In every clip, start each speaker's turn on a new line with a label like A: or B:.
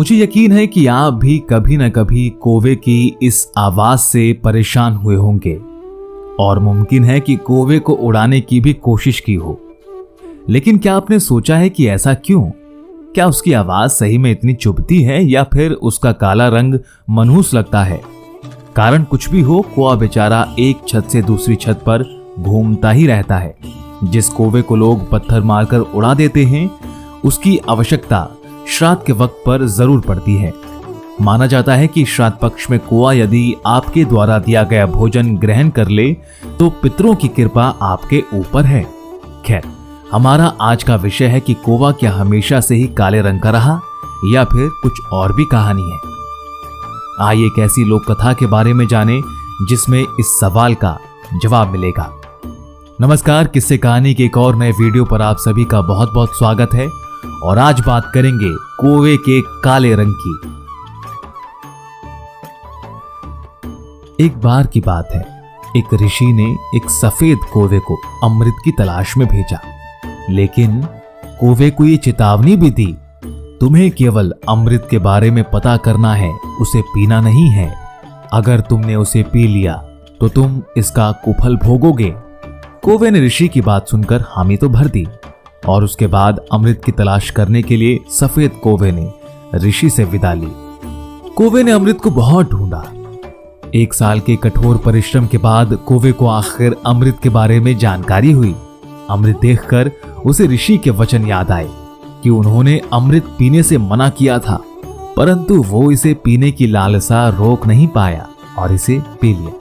A: मुझे यकीन है कि आप भी कभी न कभी कौवे की इस आवाज से परेशान हुए होंगे और मुमकिन है कि कौवे को उड़ाने की भी कोशिश की हो। लेकिन क्या आपने सोचा है कि ऐसा क्यों? क्या उसकी आवाज सही में इतनी चुभती है या फिर उसका काला रंग मनहूस लगता है? कारण कुछ भी हो, कौवा बेचारा एक छत से दूसरी छत पर घूमता ही रहता है। जिस कौवे को लोग पत्थर मारकर उड़ा देते हैं, उसकी आवश्यकता श्राद्ध के वक्त पर जरूर पड़ती है। माना जाता है कि श्राद्ध पक्ष में कौवा यदि आपके द्वारा दिया गया भोजन ग्रहण कर ले तो पितरों की कृपा आपके ऊपर है। खैर, हमारा आज का विषय है कि कौवा क्या हमेशा से ही काले रंग का रहा या फिर कुछ और भी कहानी है। आइए एक ऐसी लोक कथा के बारे में जानें जिसमें इस सवाल का जवाब मिलेगा। नमस्कार, किस्से कहानी के एक और नए वीडियो पर आप सभी का बहुत बहुत स्वागत है और आज बात करेंगे कौवे के काले रंग की। एक बार की बात है, एक ऋषि ने एक सफेद कौवे को अमृत की तलाश में भेजा, लेकिन कौवे को ये चेतावनी भी दी, तुम्हें केवल अमृत के बारे में पता करना है, उसे पीना नहीं है। अगर तुमने उसे पी लिया तो तुम इसका कुफल भोगोगे। कौवे ने ऋषि की बात सुनकर हामी तो भर दी और उसके बाद अमृत की तलाश करने के लिए सफेद कौवे ने ऋषि से विदा ली। कौवे ने अमृत को बहुत ढूंढा। 1 साल के कठोर परिश्रम के बाद कौवे को आखिर अमृत के बारे में जानकारी हुई। अमृत देखकर उसे ऋषि के वचन याद आए कि उन्होंने अमृत पीने से मना किया था, परंतु वो इसे पीने की लालसा रोक नहीं पाया और इसे पी लिया।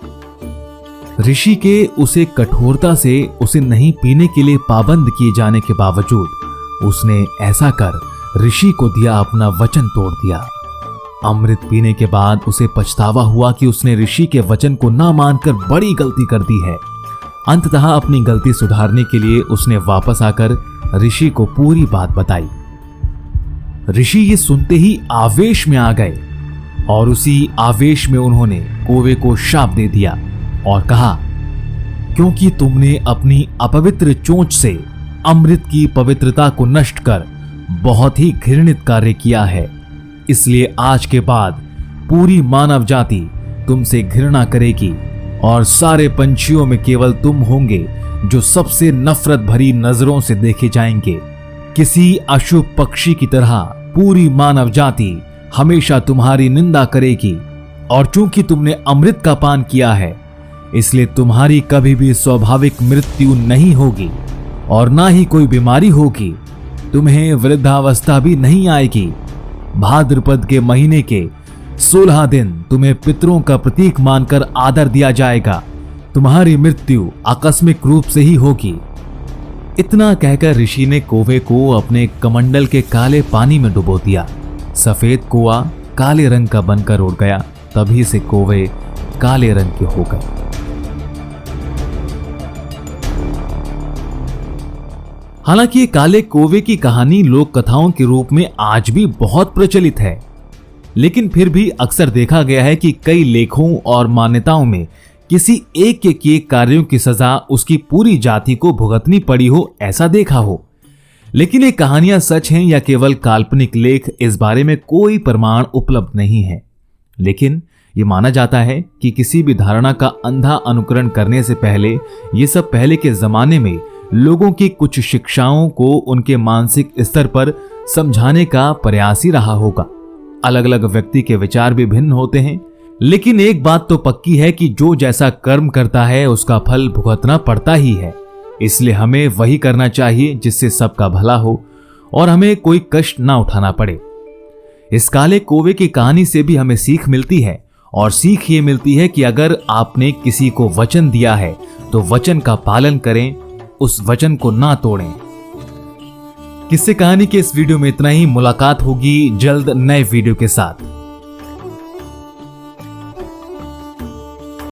A: ऋषि के उसे कठोरता से उसे नहीं पीने के लिए पाबंद किए जाने के बावजूद उसने ऐसा कर ऋषि को दिया अपना वचन तोड़ दिया। अमृत पीने के बाद उसे पछतावा हुआ कि उसने ऋषि के वचन को ना मानकर बड़ी गलती कर दी है। अंततः अपनी गलती सुधारने के लिए उसने वापस आकर ऋषि को पूरी बात बताई। ऋषि ये सुनते ही आवेश में आ गए और उसी आवेश में उन्होंने कौवे को शाप दे दिया और कहा, क्योंकि तुमने अपनी अपवित्र चोंच से अमृत की पवित्रता को नष्ट कर बहुत ही घृणित कार्य किया है, इसलिए आज के बाद पूरी मानव जाति तुमसे घृणा करेगी और सारे पंछियों में केवल तुम होंगे जो सबसे नफरत भरी नजरों से देखे जाएंगे। किसी अशुभ पक्षी की तरह पूरी मानव जाति हमेशा तुम्हारी निंदा करेगी और चूंकि तुमने अमृत का पान किया है, इसलिए तुम्हारी कभी भी स्वाभाविक मृत्यु नहीं होगी और ना ही कोई बीमारी होगी। तुम्हें वृद्धावस्था भी नहीं आएगी। भाद्रपद के महीने के 16 दिन तुम्हें पितरों का प्रतीक मानकर आदर दिया जाएगा। तुम्हारी मृत्यु आकस्मिक रूप से ही होगी। इतना कहकर ऋषि ने कौवे को अपने कमंडल के काले पानी में डुबो दिया। सफेद कौवा काले रंग का बनकर उड़ गया। तभी से कौवे काले रंग के हो गए। हालांकि ये काले कौवे की कहानी लोक कथाओं के रूप में आज भी बहुत प्रचलित है, लेकिन फिर भी अक्सर देखा गया है कि कई लेखों और मान्यताओं में किसी एक के किए कार्यों की सजा उसकी पूरी जाति को भुगतनी पड़ी हो, ऐसा देखा हो। लेकिन ये कहानियां सच हैं या केवल काल्पनिक लेख, इस बारे में कोई प्रमाण उपलब्ध नहीं है। लेकिन ये माना जाता है कि किसी भी धारणा का अंधा अनुकरण करने से पहले ये सब पहले के जमाने में लोगों की कुछ शिक्षाओं को उनके मानसिक स्तर पर समझाने का प्रयास ही रहा होगा। अलग अलग व्यक्ति के विचार भी भिन्न होते हैं, लेकिन एक बात तो पक्की है कि जो जैसा कर्म करता है उसका फल भुगतना पड़ता ही है। इसलिए हमें वही करना चाहिए जिससे सबका भला हो और हमें कोई कष्ट ना उठाना पड़े। इस काले कौवे की कहानी से भी हमें सीख मिलती है और सीख ये मिलती है कि अगर आपने किसी को वचन दिया है तो वचन का पालन करें, उस वचन को ना तोड़ें। किस्से कहानी के इस वीडियो में इतना ही। मुलाकात होगी जल्द नए वीडियो के साथ।